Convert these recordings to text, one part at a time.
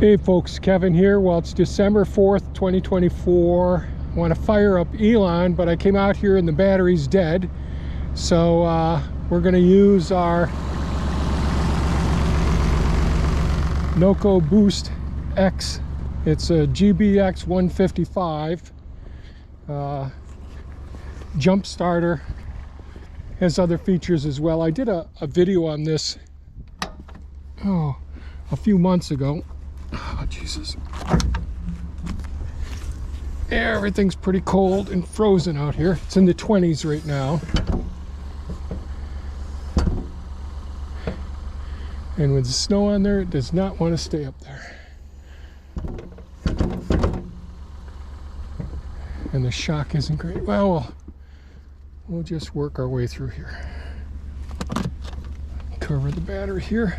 Hey folks, Kevin here. Well, it's December 4th, 2024. I want to fire up Elon, but I came out here and the battery's dead. So we're going to use our NOCO Boost X. It's a GBX155 jump starter. Has other features as well. I did a video on this a few months ago. Oh, Jesus. Yeah, everything's pretty cold and frozen out here. It's in the 20s right now. And with the snow on there, it does not want to stay up there. And the shock isn't great. Well, we'll just work our way through here. Cover the battery here.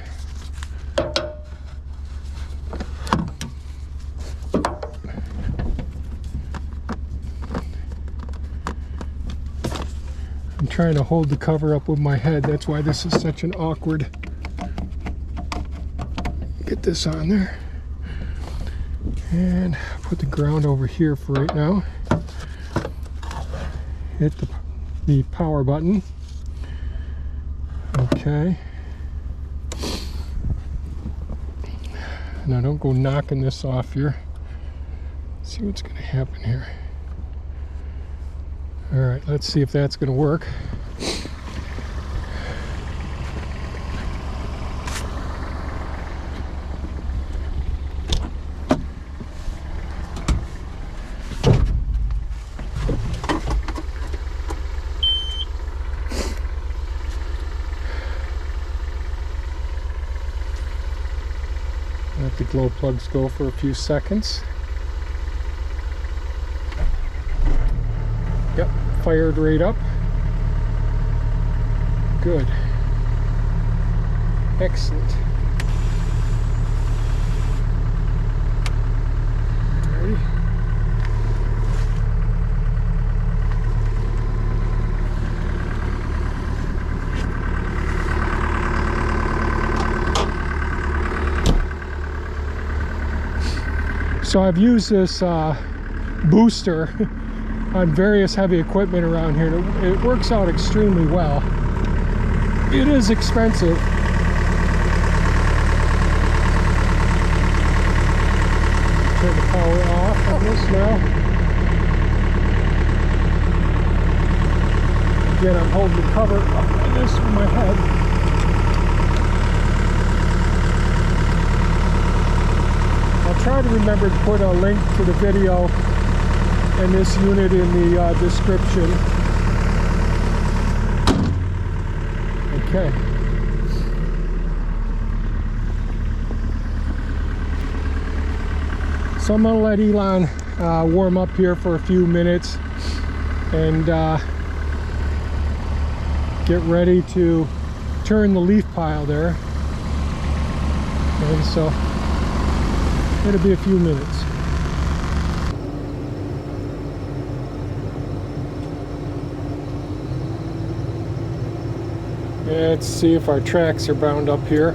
I'm trying to hold the cover up with my head. That's why this is such an awkward. Get this on there. And put the ground over here for right now. Hit the power button. Okay. Now don't go knocking this off here. Let's see what's going to happen here. All right, let's see if that's going to work. Let the glow plugs go for a few seconds. Yep, fired right up. Good. Excellent. Alrighty. So I've used this booster on various heavy equipment around here. It works out extremely well. It is expensive. Turn the power off on this now. Again, I'm holding the cover up on this with my head. I'll try to remember to put a link to the video and this unit in the description. Okay. So I'm gonna let Elon warm up here for a few minutes and get ready to turn the leaf pile there. And so it'll be a few minutes. Let's see if our tracks are bound up here.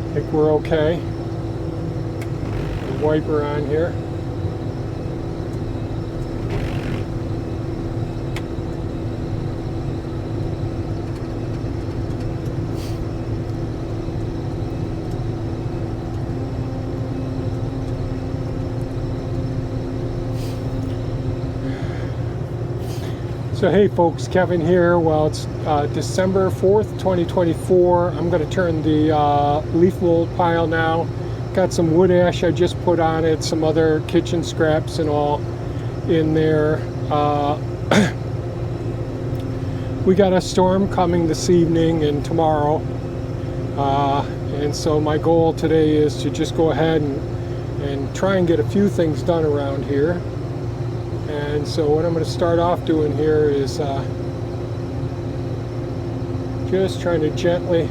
I think we're okay. The wiper on here. So hey folks, Kevin here. Well, it's December 4th, 2024. I'm going to turn the leaf mold pile now. Got some wood ash I just put on it, some other kitchen scraps and all in there. We got a storm coming this evening and tomorrow. And so my goal today is to just go ahead and try and get a few things done around here. And so what I'm going to start off doing here is just trying to gently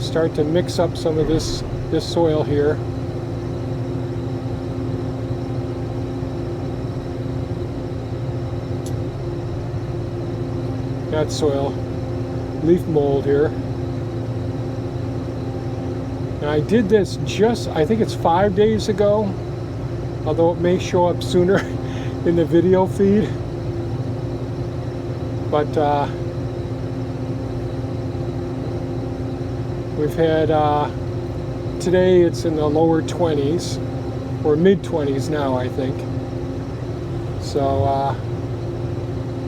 start to mix up some of this soil here. Got soil, leaf mold here. And I did this just, I think it's 5 days ago, although it may show up sooner in the video feed. But we've had, today it's in the lower 20s, or mid 20s now, I think. So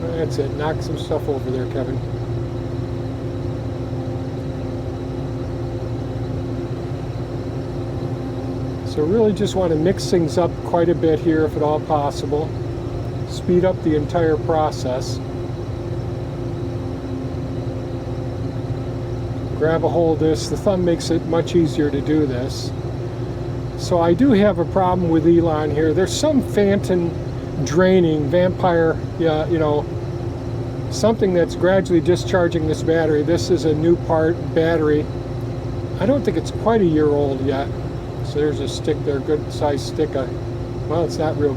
that's it. Knock some stuff over there, Kevin. So really just want to mix things up quite a bit here if at all possible. Speed up the entire process. Grab a hold of this. The thumb makes it much easier to do this. So I do have a problem with Elon here. There's some phantom draining, vampire, you know, something that's gradually discharging this battery. This is a new part battery. I don't think it's quite a year old yet. So there's a stick there, good size stick. Well, it's not real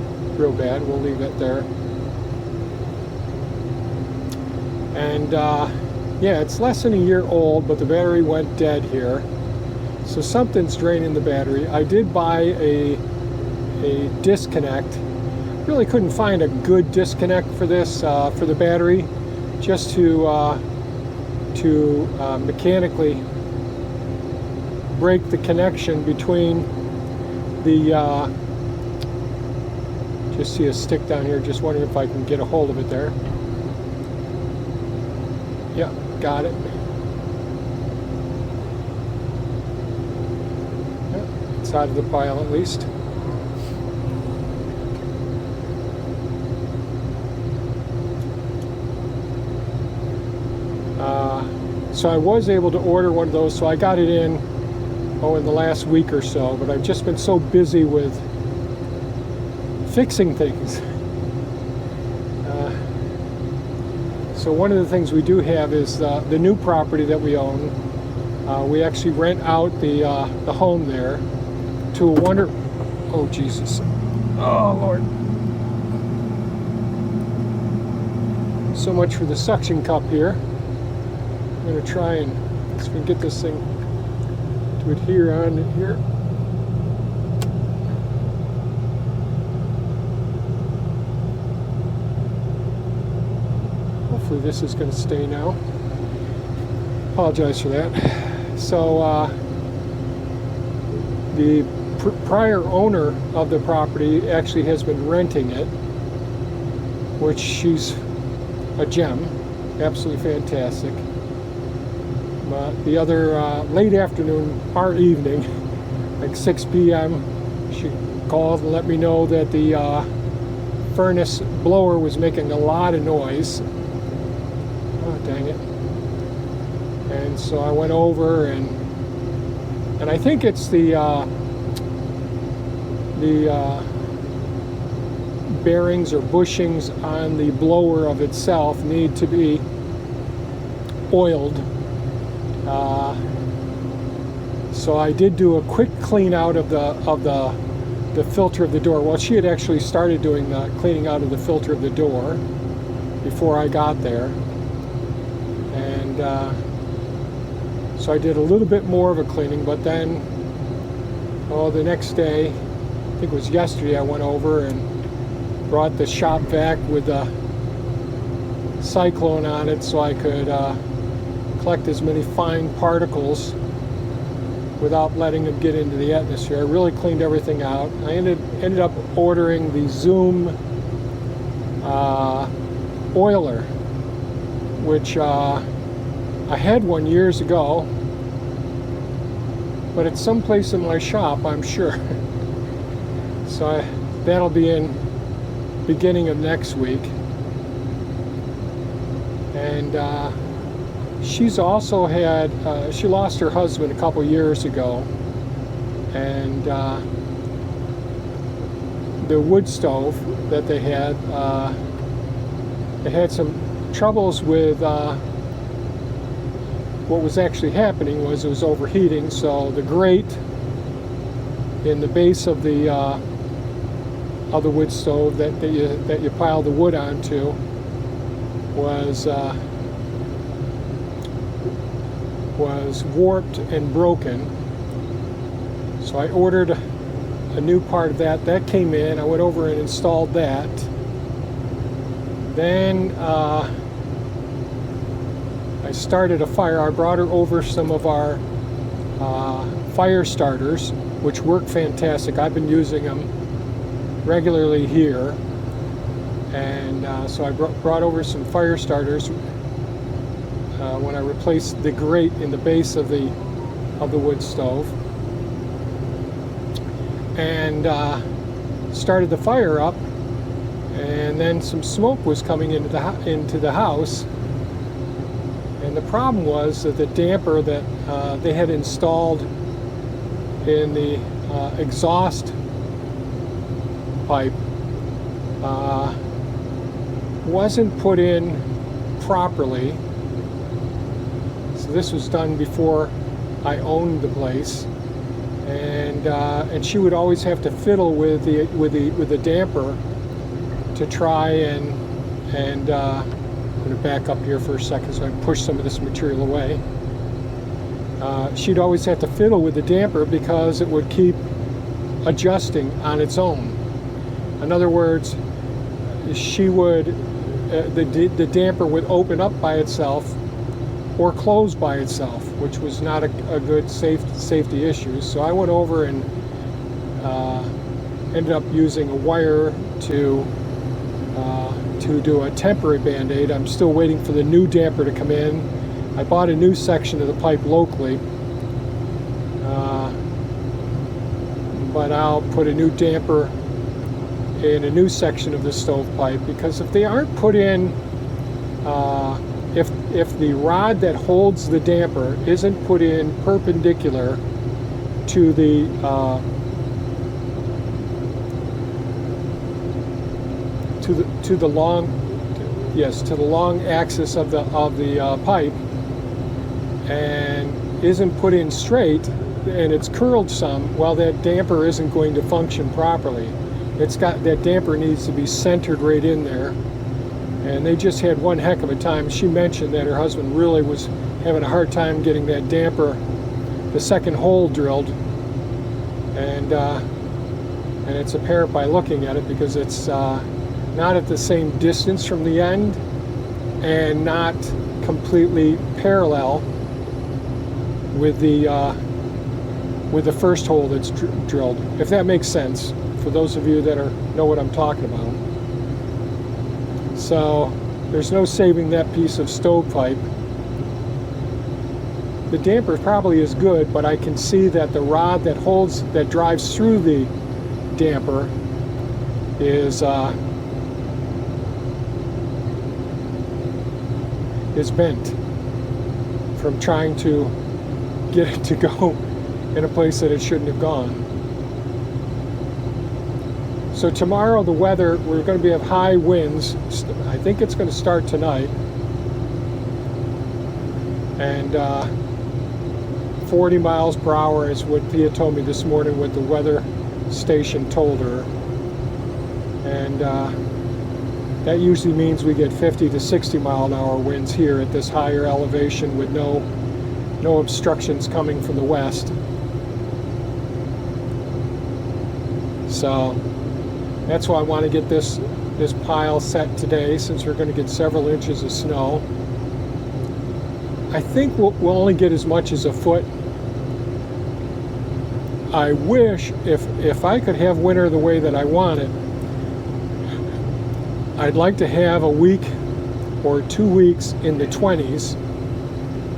bad. We'll leave it there. And yeah, it's less than a year old, but the battery went dead here. So something's draining the battery. I did buy a disconnect. Really couldn't find a good disconnect for this, for the battery, just to mechanically break the connection between the, just see a stick down here, just wondering if I can get a hold of it there. Yeah, got it. Yeah, it's out of the pile at least. So I was able to order one of those, so I got it in the last week or so, but I've just been so busy with fixing things. So one of the things we do have is the new property that we own. We actually rent out the home there to a oh Jesus, oh Lord. So much for the suction cup here. I'm going to try and see if we can get this thing to adhere on it here. Hopefully this is going to stay now. Apologize for that. So the prior owner of the property actually has been renting it, which she's a gem, absolutely fantastic. But the other late afternoon or evening, like 6 p.m., she called and let me know that the furnace blower was making a lot of noise. Oh, dang it. And so I went over and I think it's the bearings or bushings on the blower of itself need to be oiled. So I did do a quick clean out of the filter of the door. Well, she had actually started doing the cleaning out of the filter of the door before I got there, and so I did a little bit more of a cleaning. But then, the next day, I think it was yesterday, I went over and brought the shop vac with the cyclone on it so I could collect as many fine particles without letting them get into the atmosphere. I really cleaned everything out. I ended up ordering the Zoom oiler, which I had one years ago, but it's someplace in my shop, I'm sure. So that'll be in beginning of next week. And she's also had, she lost her husband a couple years ago, and the wood stove that they had some troubles with, what was actually happening was it was overheating, so the grate in the base of the wood stove that you pile the wood onto was was warped and broken. So I ordered a new part of that. That came in. I went over and installed that. Then I started a fire. I brought her over some of our fire starters, which work fantastic. I've been using them regularly here. And so I brought over some fire starters when I replaced the grate in the base of the wood stove, and started the fire up. And then some smoke was coming into the house, and the problem was that the damper that they had installed in the exhaust pipe wasn't put in properly. So this was done before I owned the place, and she would always have to fiddle with the damper to try and I'm going to back up here for a second so I can push some of this material away. She'd always have to fiddle with the damper because it would keep adjusting on its own. In other words, she would the damper would open up by itself or close by itself, which was not a good safety issue. So I went over and ended up using a wire to do a temporary band-aid. I'm still waiting for the new damper to come in. I bought a new section of the pipe locally, but I'll put a new damper in a new section of the stovepipe, because if they aren't put in, if the rod that holds the damper isn't put in perpendicular to the long axis of the pipe, and isn't put in straight, and it's curled some, well, that damper isn't going to function properly. That damper needs to be centered right in there. And they just had one heck of a time. She mentioned that her husband really was having a hard time getting that damper, the second hole drilled, and it's apparent by looking at it, because it's not at the same distance from the end and not completely parallel with the first hole that's drilled, if that makes sense for those of you that know what I'm talking about. So there's no saving that piece of stovepipe. The damper probably is good, but I can see that the rod that drives through the damper is bent from trying to get it to go in a place that it shouldn't have gone. So tomorrow the weather, we're going to have high winds. I think it's going to start tonight. And 40 miles per hour is what Pia told me this morning, what the weather station told her. And that usually means we get 50 to 60 mile an hour winds here at this higher elevation, with no obstructions coming from the west. So that's why I want to get this pile set today, since we're going to get several inches of snow. I think we'll only get as much as a foot. I wish if I could have winter the way that I want it, I'd like to have a week or 2 weeks in the 20s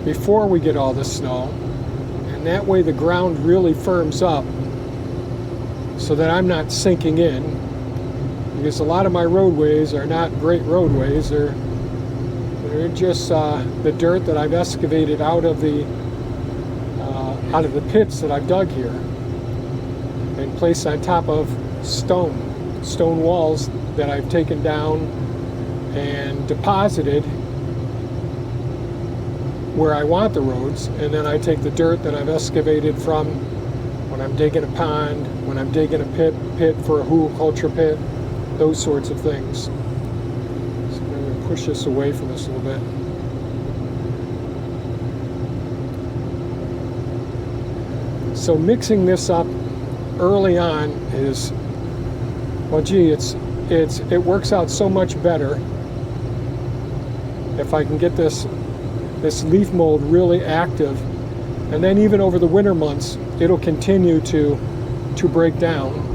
before we get all the snow, and that way the ground really firms up so that I'm not sinking in, because a lot of my roadways are not great roadways. They're just the dirt that I've excavated out of the pits that I've dug here and placed on top of stone walls that I've taken down and deposited where I want the roads, and then I take the dirt that I've excavated from when I'm digging a pond, when I'm digging a pit for a hugelkultur pit, those sorts of things. So I'm going to push this away from us a little bit. So mixing this up early on is, well, gee, it works out so much better if I can get this leaf mold really active, and then even over the winter months it'll continue to break down.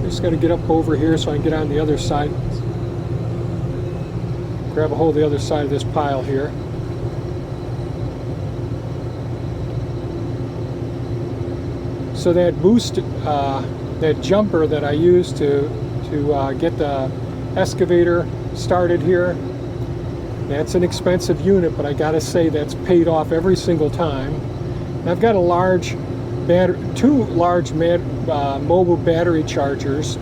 Just got to get up over here so I can get on the other side. Grab a hold of the other side of this pile here. So that boost, that jumper that I used to get the excavator started here, that's an expensive unit, but I gotta say that's paid off every single time. And I've got two large mobile battery chargers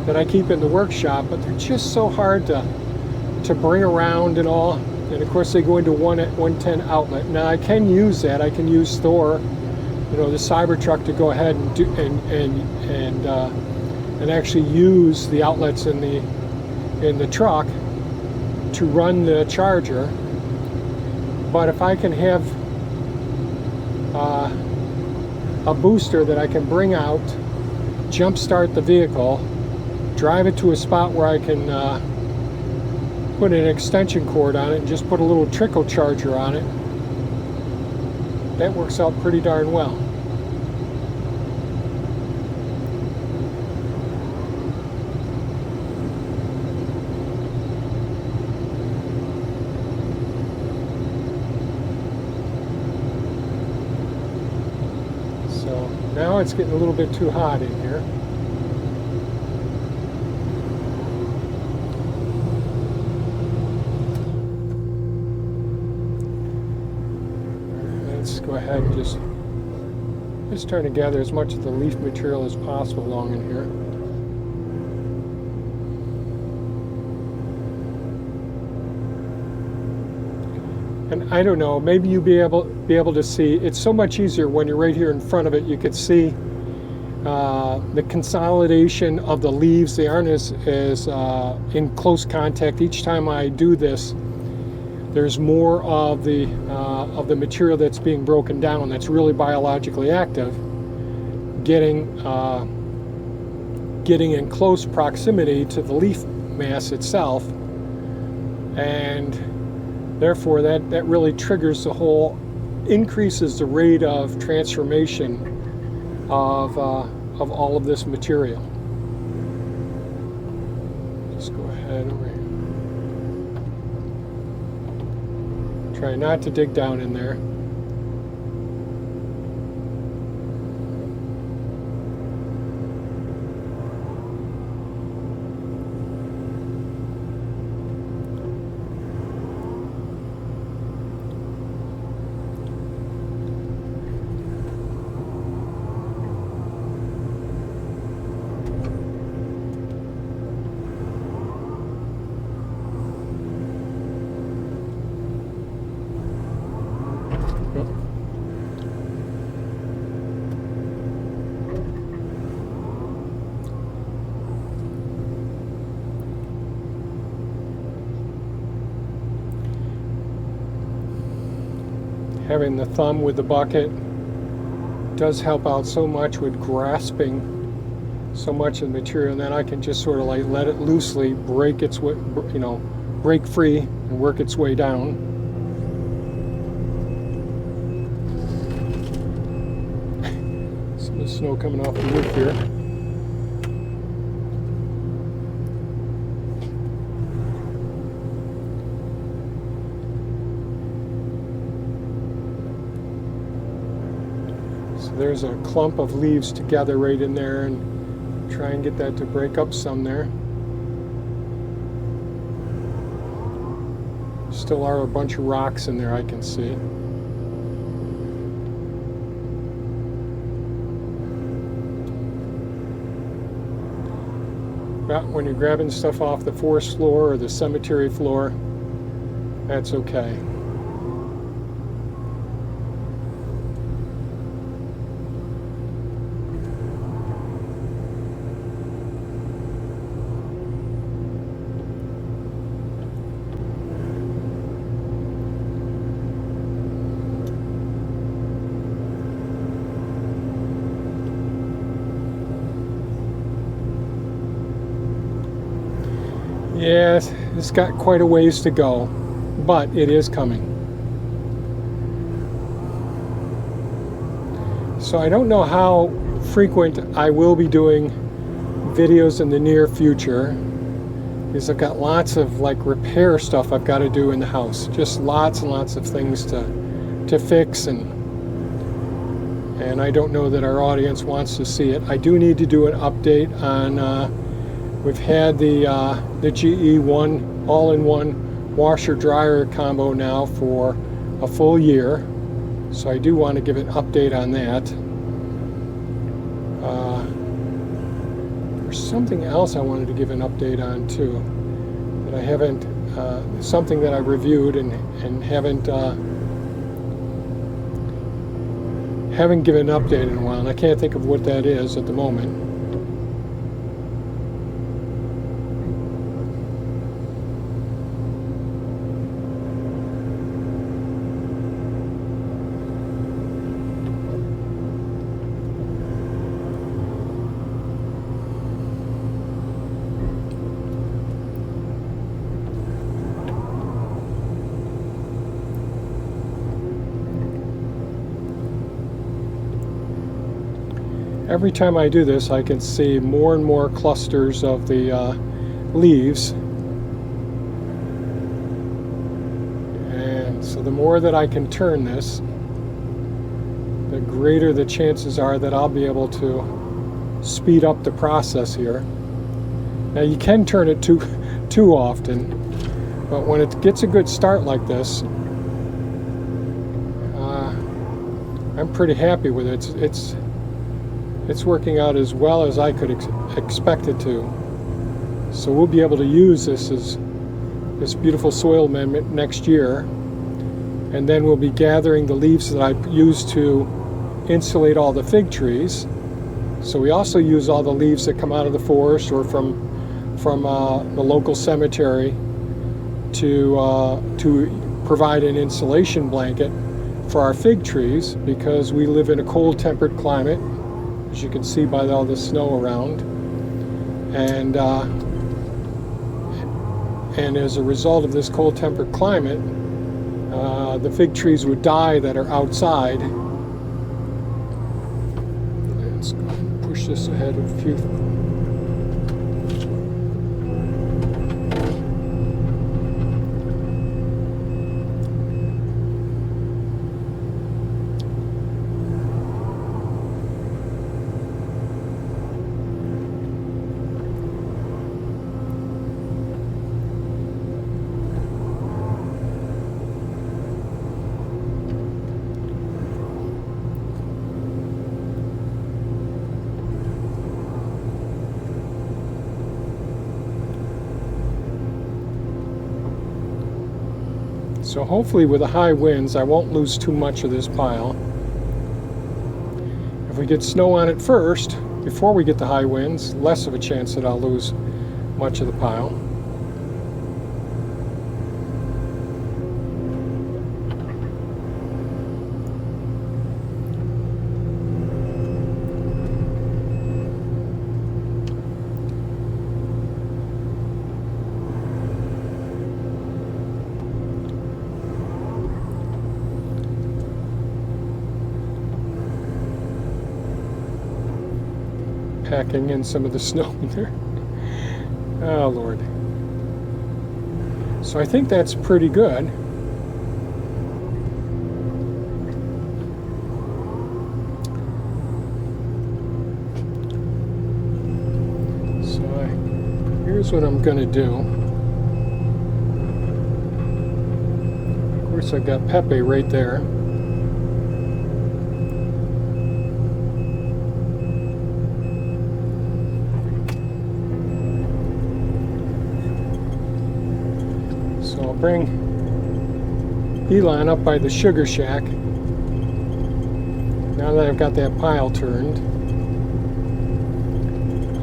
that I keep in the workshop, but they're just so hard to bring around and all. And of course they go into 110 outlet. Now I can use that. I can use Thor, the Cybertruck, to go ahead and do and actually use the outlets in the truck to run the charger. But if I can have a booster that I can bring out, jump start the vehicle, drive it to a spot where I can put an extension cord on it and just put a little trickle charger on it, that works out pretty darn well. So now it's getting a little bit too hot in here. Go ahead and just trying to gather as much of the leaf material as possible along in here. And I don't know, maybe you'll be able to see. It's so much easier when you're right here in front of it. You could see the consolidation of the leaves. They aren't as in close contact. Each time I do this, there's more of the material that's being broken down, that's really biologically active, getting in close proximity to the leaf mass itself, and therefore that really triggers the whole, increases the rate of transformation of all of this material. Let's go ahead over here. Try not to dig down in there. Having the thumb with the bucket does help out so much with grasping so much of the material, and then I can just sort of like let it loosely break its way, break free and work its way down. Some of the snow coming off the roof here. There's a clump of leaves together right in there, and try and get that to break up some there. Still are a bunch of rocks in there, I can see. But when you're grabbing stuff off the forest floor or the cemetery floor, that's okay. Yeah, it's got quite a ways to go, but it is coming. So I don't know how frequent I will be doing videos in the near future, because I've got lots of like repair stuff I've got to do in the house. Just lots and lots of things to fix, and I don't know that our audience wants to see it. I do need to do an update on, we've had the GE1 all-in-one washer-dryer combo now for a full year, so I do want to give an update on that. There's something else I wanted to give an update on too, that I haven't, something that I reviewed and haven't given an update in a while, and I can't think of what that is at the moment. Every time I do this, I can see more and more clusters of the leaves. And so the more that I can turn this, the greater the chances are that I'll be able to speed up the process here. Now you can turn it too often, but when it gets a good start like this, I'm pretty happy with it. It's working out as well as I could expect it to. So we'll be able to use this as this beautiful soil amendment next year, and then we'll be gathering the leaves that I use to insulate all the fig trees. So we also use all the leaves that come out of the forest or from the local cemetery to provide an insulation blanket for our fig trees, because we live in a cold temperate climate, as you can see by all the snow around, and as a result of this cold temperate climate, the fig trees would die that are outside. Let's go and push this ahead a few. So hopefully with the high winds I won't lose too much of this pile. If we get snow on it first, before we get the high winds, less of a chance that I'll lose much of the pile. Packing in some of the snow in there. Oh Lord. So I think that's pretty good. So here's what I'm going to do. Of course I've got Pepe right there. So I'll bring Elon up by the sugar shack, now that I've got that pile turned.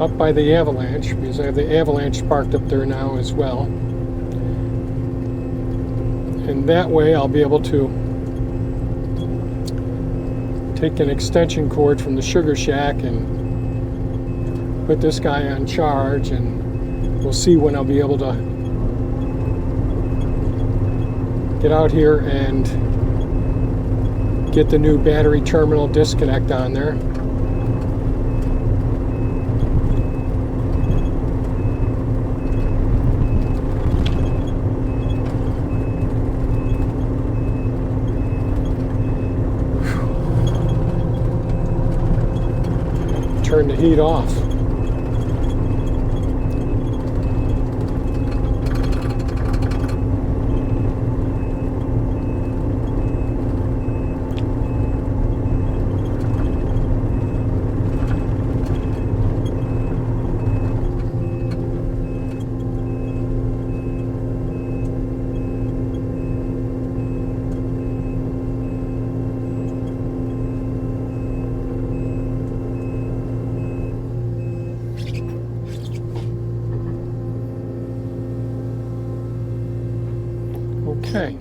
Up by the avalanche, because I have the avalanche parked up there now as well. And that way I'll be able to take an extension cord from the sugar shack and put this guy on charge, and we'll see when I'll be able to get out here and get the new battery terminal disconnect on there. Turn the heat off. Okay,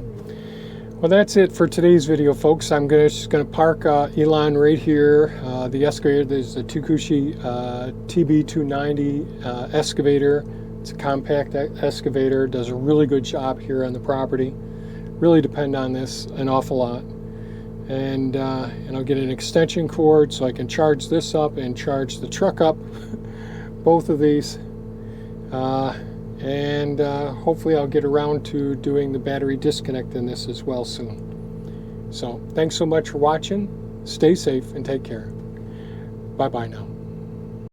well that's it for today's video, folks. I'm just going to park Elon right here. The excavator, there's the Takeuchi TB290 excavator. It's a compact excavator, does a really good job here on the property. Really depend on this an awful lot. And I'll get an extension cord so I can charge this up and charge the truck up, both of these. And hopefully I'll get around to doing the battery disconnect in this as well soon. So thanks so much for watching. Stay safe and take care. Bye bye now.